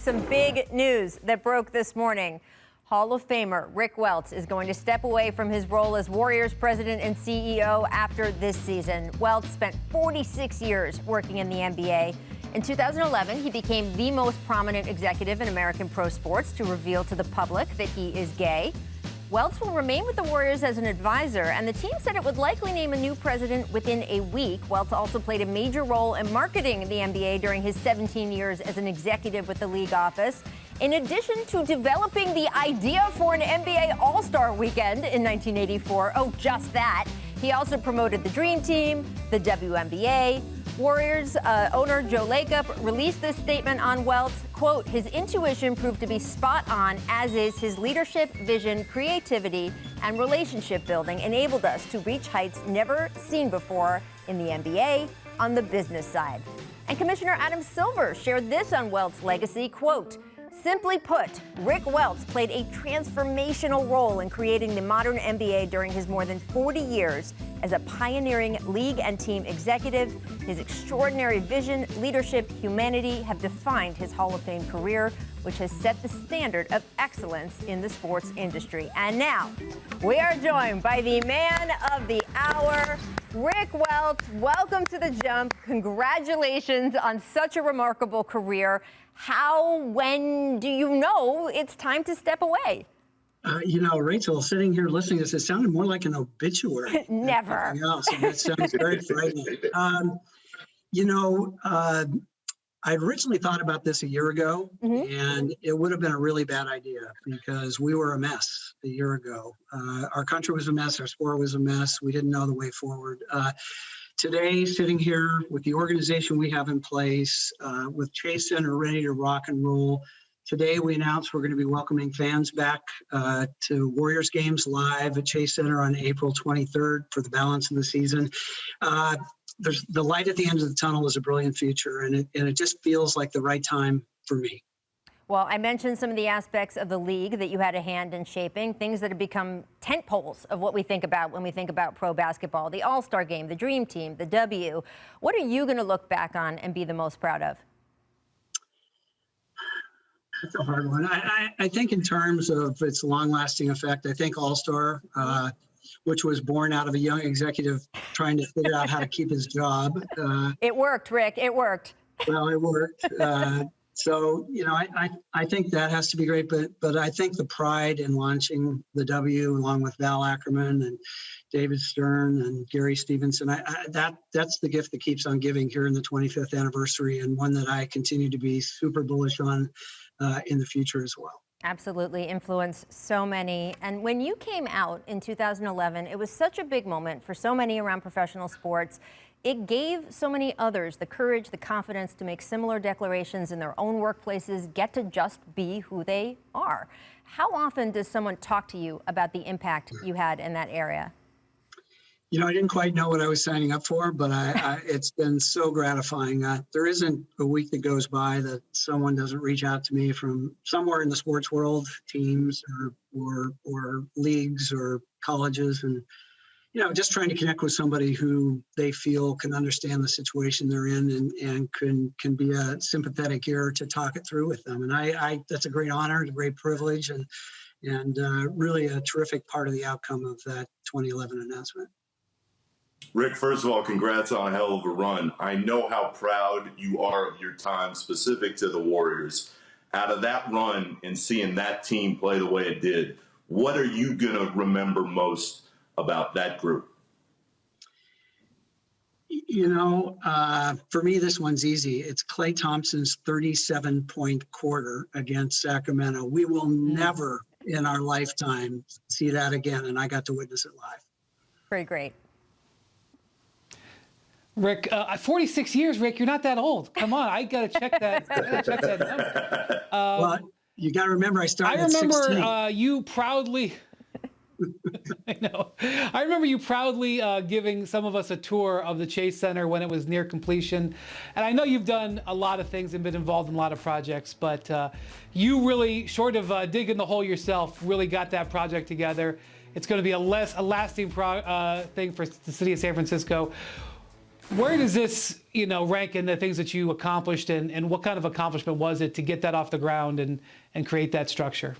Some big news that broke this morning. Hall of Famer Rick Welts is going to step away from his role as Warriors president and CEO after this season. Welts spent 46 years working in the NBA. In 2011, he became the most prominent executive in American pro sports to reveal to the public that he is gay. Welts will remain with the Warriors as an advisor, and the team said it would likely name a new president within a week. Welts also played a major role in marketing the NBA during his 17 years as an executive with the league office. In addition to developing the idea for an NBA All-Star Weekend in 1984, just that, he also promoted the Dream Team, the WNBA. Warriors owner Joe Lacob released this statement on Welts. Quote, his intuition proved to be spot on, as is his leadership, vision, creativity, and relationship building enabled us to reach heights never seen before in the NBA on the business side. And Commissioner Adam Silver shared this on Welts' legacy, quote, simply put, Rick Welts played a transformational role in creating the modern NBA during his more than 40 years as a pioneering league and team executive. His extraordinary vision, leadership, humanity have defined his Hall of Fame career, which has set the standard of excellence in the sports industry. And now, we are joined by the man of the hour, Rick Welts. Welcome to The Jump. Congratulations on such a remarkable career. When do you know it's time to step away? Rachel, sitting here listening to this, it sounded more like an obituary. Never. Else, and that sounds very frightening. I originally thought about this a year ago, and it would have been a really bad idea because we were a mess a year ago. Our country was a mess. Our sport was a mess. We didn't know the way forward. Today, sitting here with the organization we have in place, with Chase Center ready to rock and roll, today we announced we're going to be welcoming fans back to Warriors games live at Chase Center on April 23rd for the balance of the season. There's the light at the end of the tunnel is a brilliant future, and it just feels like the right time for me. Well, I mentioned some of the aspects of the league that you had a hand in shaping, things that have become tent poles of what we think about when we think about pro basketball, the All-Star Game, the Dream Team, the W. What are you going to look back on and be the most proud of? That's a hard one. I think in terms of its long-lasting effect, I think All-Star, which was born out of a young executive trying to figure out how to keep his job. It worked, Rick. It worked. Well, it worked. So, I think that has to be great. But I think the pride in launching the W, along with Val Ackerman and David Stern and Gary Stevenson, that's the gift that keeps on giving here in the 25th anniversary, and one that I continue to be super bullish on in the future as well. Absolutely, influenced so many. And when you came out in 2011, it was such a big moment for so many around professional sports. It gave so many others the courage, the confidence to make similar declarations in their own workplaces, get to just be who they are. How often does someone talk to you about the impact you had in that area? I didn't quite know what I was signing up for, but it's been so gratifying. There isn't a week that goes by that someone doesn't reach out to me from somewhere in the sports world, teams or leagues or colleges, and just trying to connect with somebody who they feel can understand the situation they're in and can be a sympathetic ear to talk it through with them. And that's a great honor, a great privilege, and really a terrific part of the outcome of that 2011 announcement. Rick, first of all, congrats on a hell of a run. I know how proud you are of your time specific to the Warriors. Out of that run and seeing that team play the way it did, what are you going to remember most about that group? For me, this one's easy. It's Klay Thompson's 37-point quarter against Sacramento. We will never in our lifetime see that again, and I got to witness it live. Very great. Rick, 46 years, Rick, you're not that old. Come on, I got to check that. Number. Well, you got to remember, I started at 16. I remember you proudly... I know. I remember you proudly giving some of us a tour of the Chase Center when it was near completion. And I know you've done a lot of things and been involved in a lot of projects, but you really, short of digging the hole yourself, really got that project together. It's going to be a lasting thing for the city of San Francisco. Where does this, rank in the things that you accomplished, and what kind of accomplishment was it to get that off the ground and create that structure?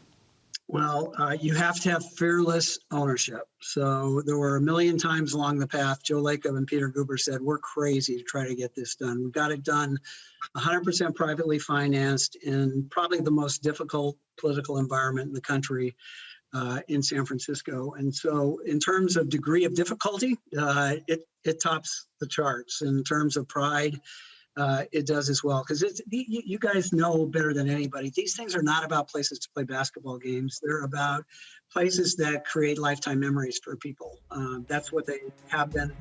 Well, you have to have fearless ownership. So there were a million times along the path, Joe Lacob and Peter Guber said, we're crazy to try to get this done. We got it done 100% privately financed in probably the most difficult political environment in the country, in San Francisco. And so in terms of degree of difficulty, it tops the charts. In terms of pride, it does as well, because you guys know better than anybody, these things are not about places to play basketball games. They're about places that create lifetime memories for people. That's what they have been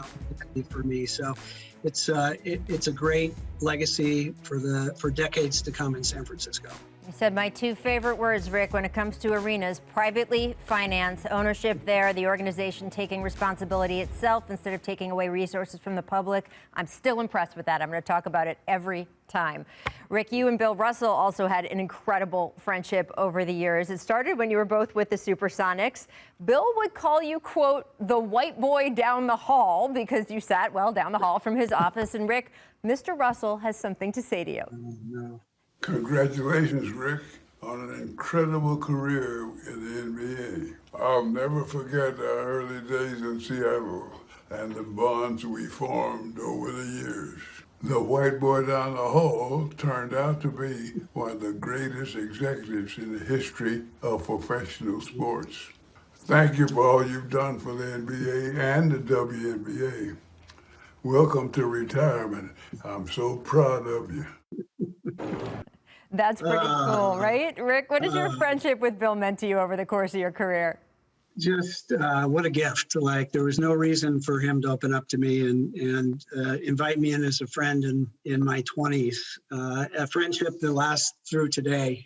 for me. So it's a great legacy for decades to come in San Francisco. You said my two favorite words, Rick, when it comes to arenas: privately financed, ownership there, the organization taking responsibility itself instead of taking away resources from the public. I'm still impressed with that. I'm going to talk about it every time. Rick, you and Bill Russell also had an incredible friendship over the years. It started when you were both with the Supersonics. Bill would call you, quote, the white boy down the hall, because you sat, well, down the hall from his office. And Rick, Mr. Russell has something to say to you. Oh, no. Congratulations, Rick, on an incredible career in the NBA. I'll never forget our early days in Seattle and the bonds we formed over the years. The white boy down the hall turned out to be one of the greatest executives in the history of professional sports. Thank you for all you've done for the NBA and the WNBA. Welcome to retirement. I'm so proud of you. That's pretty cool, right? Rick, what has your friendship with Bill meant to you over the course of your career? Just what a gift. Like, there was no reason for him to open up to me and invite me in as a friend in my 20s. A friendship that lasts through today.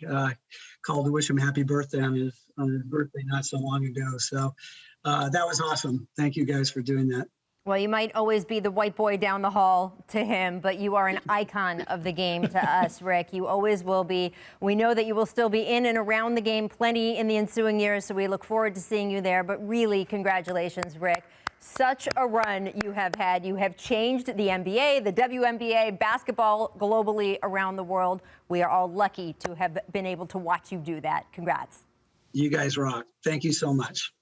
Called to wish him happy birthday on his birthday not so long ago. So that was awesome. Thank you guys for doing that. Well, you might always be the white boy down the hall to him, but you are an icon of the game to us, Rick. You always will be. We know that you will still be in and around the game plenty in the ensuing years, so we look forward to seeing you there. But really, congratulations, Rick. Such a run you have had. You have changed the NBA, the WNBA, basketball globally around the world. We are all lucky to have been able to watch you do that. Congrats. You guys rock. Thank you so much.